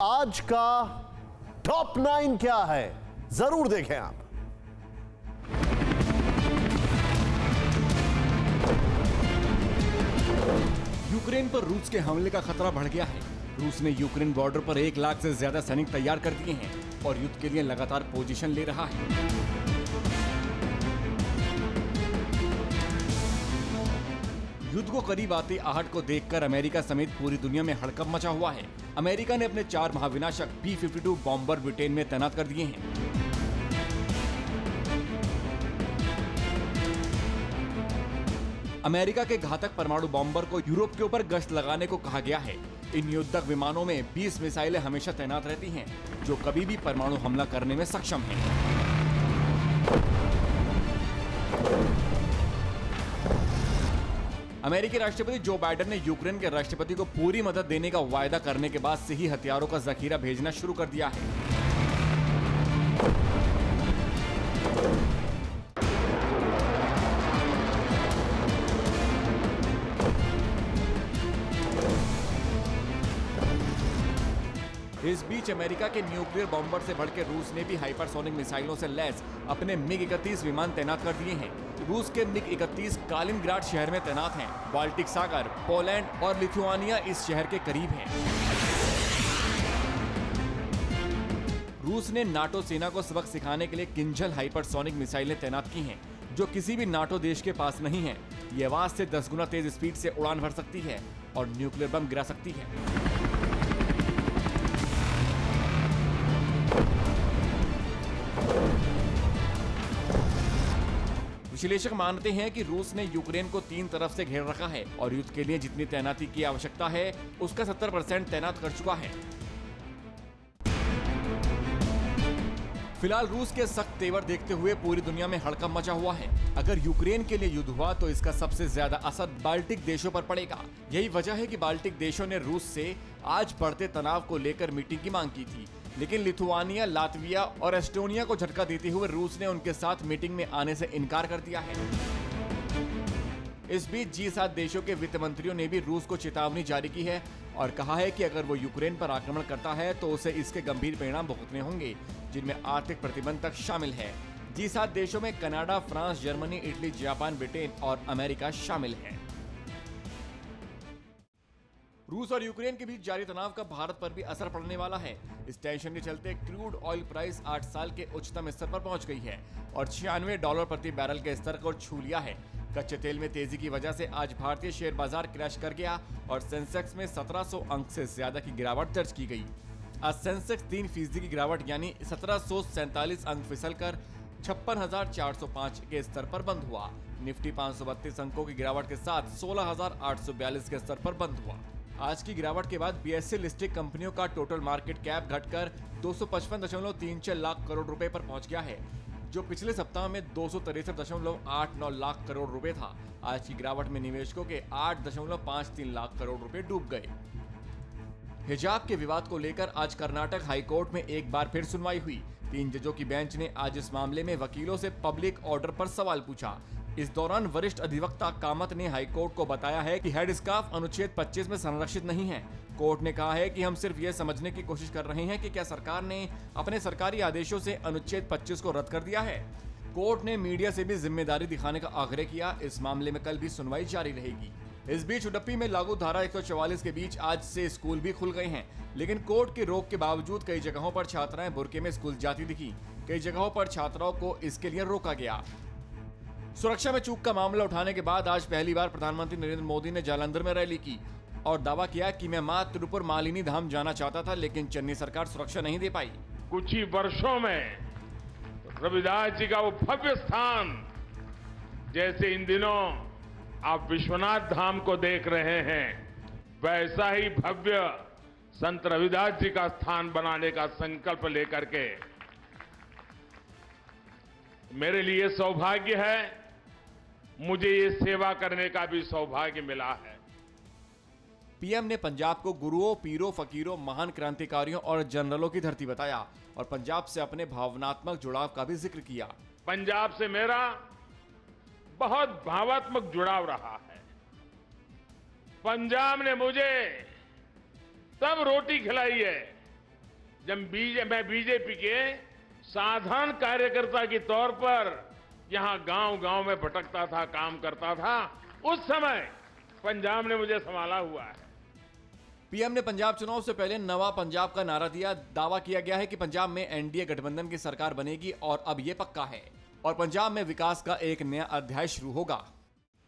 आज का टॉप 9 क्या है, जरूर देखें आप। यूक्रेन पर रूस के हमले का खतरा बढ़ गया है। रूस ने यूक्रेन बॉर्डर पर 1 लाख से ज्यादा सैनिक तैयार कर दिए हैं और युद्ध के लिए लगातार पोजीशन ले रहा है। युद्ध को करीब आते आहट को देखकर अमेरिका समेत पूरी दुनिया में हड़कंप मचा हुआ है। अमेरिका ने अपने 4 महाविनाशक B-52 बॉम्बर ब्रिटेन में तैनात कर दिए हैं। अमेरिका के घातक परमाणु बॉम्बर को यूरोप के ऊपर गश्त लगाने को कहा गया है। इन युद्धक विमानों में 20 मिसाइलें हमेशा तैनात रहती हैं, जो कभी भी परमाणु हमला करने में सक्षम हैं। अमेरिकी राष्ट्रपति जो बाइडेन ने यूक्रेन के राष्ट्रपति को पूरी मदद देने का वायदा करने के बाद से ही हथियारों का जखीरा भेजना शुरू कर दिया है। इस बीच अमेरिका के न्यूक्लियर बॉम्बर से बढ़कर रूस ने भी हाइपरसोनिक मिसाइलों से लैस अपने MiG-31 विमान तैनात कर दिए हैं। रूस के MiG-31 कालिनग्राड शहर में तैनात हैं। बाल्टिक सागर, पोलैंड और लिथुआनिया इस शहर के करीब हैं। रूस ने नाटो सेना को सबक सिखाने के लिए किंजल हाइपरसोनिक मिसाइलें तैनात की हैं, जो किसी भी नाटो देश के पास नहीं है। ये आवाज से 10 गुना तेज स्पीड से उड़ान भर सकती है और न्यूक्लियर बम गिरा सकती है। विश्लेषक मानते हैं कि रूस ने यूक्रेन को 3 तरफ से घेर रखा है और युद्ध के लिए जितनी तैनाती की आवश्यकता है उसका 70% तैनात कर चुका है। फिलहाल रूस के सख्त तेवर देखते हुए पूरी दुनिया में हड़कंप मचा हुआ है। अगर यूक्रेन के लिए युद्ध हुआ तो इसका सबसे ज्यादा असर बाल्टिक देशों पर पड़ेगा। यही वजह है कि बाल्टिक देशों ने रूस से आज बढ़ते तनाव को लेकर मीटिंग की मांग की थी, लेकिन लिथुआनिया, लातविया और एस्टोनिया को झटका देते हुए रूस ने उनके साथ मीटिंग में आने से इनकार कर दिया है। इस बीच G7 देशों के वित्त मंत्रियों ने भी रूस को चेतावनी जारी की है और कहा है कि अगर वो यूक्रेन पर आक्रमण करता है तो उसे इसके गंभीर परिणाम भुगतने होंगे, जिनमें आर्थिक प्रतिबंध तक शामिल है। G7 देशों में Canada, France, Germany, Italy, Japan, Britain और अमेरिका शामिल है। रूस और यूक्रेन के बीच जारी तनाव का भारत पर भी असर पड़ने वाला है। इस टेंशन के चलते क्रूड ऑयल प्राइस 8 साल के उच्चतम स्तर पर पहुंच गई है और $96 प्रति बैरल के स्तर को छू लिया है। कच्चे तेल में तेजी की वजह से आज भारतीय शेयर बाजार क्रैश कर गया और सेंसेक्स में 1700 अंक से ज्यादा की गिरावट दर्ज की गई। आज सेंसेक्स 3% की गिरावट यानी 1747 अंक फिसलकर 56,405 के स्तर पर बंद हुआ। निफ्टी 532 अंकों की गिरावट के साथ 16,842 के स्तर पर बंद हुआ। आज की गिरावट के बाद BSE लिस्टेड कंपनियों का टोटल मार्केट कैप घटकर 255.34 लाख करोड़ रुपए पर पहुंच गया है, जो पिछले सप्ताह में 263.89 लाख करोड़ रुपए था। आज की गिरावट में निवेशकों के 8.53 लाख करोड़ रुपए डूब गए। हिजाब के विवाद को लेकर आज कर्नाटक हाईकोर्ट में एक बार फिर सुनवाई हुई। 3 जजों की बेंच ने आज इस मामले में वकीलों से पब्लिक ऑर्डर पर सवाल पूछा। इस दौरान वरिष्ठ अधिवक्ता कामत ने हाईकोर्ट को बताया है कि हेड स्कार्फ अनुच्छेद 25 में संरक्षित नहीं है। कोर्ट ने कहा है कि हम सिर्फ यह समझने की कोशिश कर रहे हैं कि क्या सरकार ने अपने सरकारी आदेशों से अनुच्छेद 25 को रद्द कर दिया है। कोर्ट ने मीडिया से भी जिम्मेदारी दिखाने का आग्रह किया। इस मामले में कल भी सुनवाई जारी रहेगी। इस बीच उडुपी में लागू धारा 144 के बीच आज से स्कूल भी खुल गए हैं, लेकिन कोर्ट की रोक के बावजूद कई जगहों पर छात्राएं बुर्के में स्कूल जाती दिखी। कई जगहों पर छात्राओं को इसके लिए रोका गया। सुरक्षा में चूक का मामला उठाने के बाद आज पहली बार प्रधानमंत्री नरेंद्र मोदी ने जालंधर में रैली की और दावा किया कि मैं मां तिरुपुर मालिनी धाम जाना चाहता था, लेकिन चेन्नई सरकार सुरक्षा नहीं दे पाई। कुछ ही वर्षों में रविदास जी का वो भव्य स्थान, जैसे इन दिनों आप विश्वनाथ धाम को देख रहे हैं, वैसा ही भव्य संत रविदास जी का स्थान बनाने का संकल्प लेकर के मेरे लिए सौभाग्य है, मुझे ये सेवा करने का भी सौभाग्य मिला है। पीएम ने पंजाब को गुरुओं, पीरों, फकीरों, महान क्रांतिकारियों और जनरलों की धरती बताया और पंजाब से अपने भावनात्मक जुड़ाव का भी जिक्र किया। पंजाब से मेरा बहुत भावात्मक जुड़ाव रहा है। पंजाब ने मुझे तब रोटी खिलाई है मैं बीजेपी के साधारण कार्यकर्ता के तौर पर यहां गांव-गांव में भटकता था, काम करता था, उस समय पंजाब ने मुझे संभाला हुआ है। पीएम ने पंजाब चुनाव से पहले नवा पंजाब का नारा दिया। दावा किया गया है कि पंजाब में एनडीए गठबंधन की सरकार बनेगी और अब यह पक्का है और पंजाब में विकास का एक नया अध्याय शुरू होगा।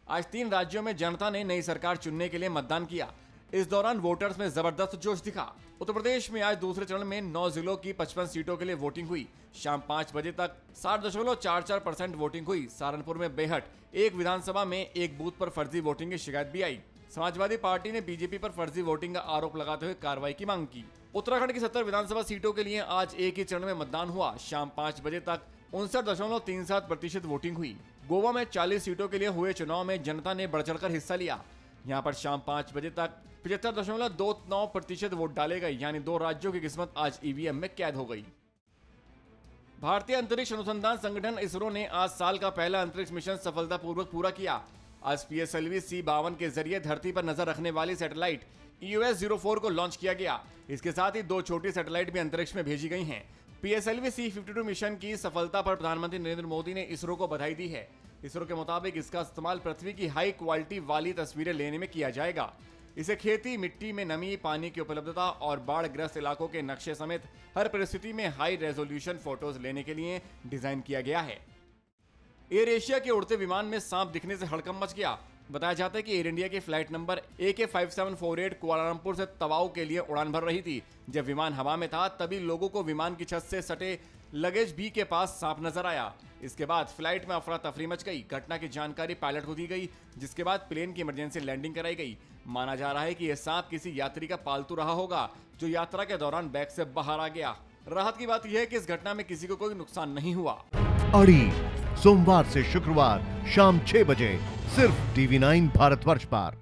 आज 3 राज्यों में जनता ने नई सरकार चुनने के लिए मतदान किया। इस दौरान वोटर्स में जबरदस्त जोश दिखा। उत्तर प्रदेश में आज दूसरे चरण में 9 जिलों की 55 सीटों के लिए वोटिंग हुई। शाम 5 बजे तक 60.44% वोटिंग हुई। सहारनपुर में बेहट एक विधानसभा में एक बूथ पर फर्जी वोटिंग की शिकायत भी आई। समाजवादी पार्टी ने बीजेपी पर फर्जी वोटिंग का आरोप लगाते हुए कार्रवाई की मांग की। उत्तराखंड की 70 विधानसभा सीटों के लिए आज एक ही चरण में मतदान हुआ। शाम 5 बजे तक 59.37% वोटिंग हुई। गोवा में 40 सीटों के लिए हुए चुनाव में जनता ने बढ़ चढ़कर हिस्सा लिया। यहाँ पर शाम 5 बजे तक 75.29% वोट डाले गए, यानी 2 राज्यों की किस्मत आज ईवीएम में कैद हो गई। भारतीय अंतरिक्ष अनुसंधान संगठन इसरो ने आज साल का पहला अंतरिक्ष मिशन सफलतापूर्वक पूरा किया। आज PSLV C-52 के जरिए धरती पर नजर रखने वाली सैटेलाइट EOS-04 को लॉन्च किया गया। इसके साथ ही 2 छोटी सैटेलाइट भी अंतरिक्ष में भेजी गई हैं। PSLV C-52 मिशन की सफलता पर प्रधानमंत्री नरेंद्र मोदी ने इसरो को बधाई दी है। इसरो के मुताबिक इसका इस्तेमाल पृथ्वी की हाई क्वालिटी वाली तस्वीरें लेने में किया जाएगा। इसे खेती, मिट्टी में नमी, पानी की उपलब्धता और बाढ़ ग्रस्त इलाकों के नक्शे समेत हर परिस्थिति में हाई रेजोल्यूशन फोटोज लेने के लिए डिजाइन किया गया है। एयर एशिया के उड़ते विमान में सांप दिखने से हड़कंप मच गया। बताया जाता है कि एयर इंडिया की फ्लाइट नंबर AK-5748 कुआलालंपुर से तवाऊ के लिए उड़ान भर रही थी। जब विमान हवा में था तभी लोगों को विमान की छत से सटे लगेज बी के पास सांप नजर आया। इसके बाद फ्लाइट में अफरा तफरी मच गई। घटना की जानकारी पायलट को दी गई, जिसके बाद प्लेन की इमरजेंसी लैंडिंग कराई गई। माना जा रहा है कि यह सांप किसी यात्री का पालतू रहा होगा, जो यात्रा के दौरान बैग से बाहर आ गया। राहत की बात यह है कि इस घटना में किसी को कोई नुकसान नहीं हुआ। अड़ी सोमवार से शुक्रवार शाम 6 बजे सिर्फ TV9 भारतवर्ष पर।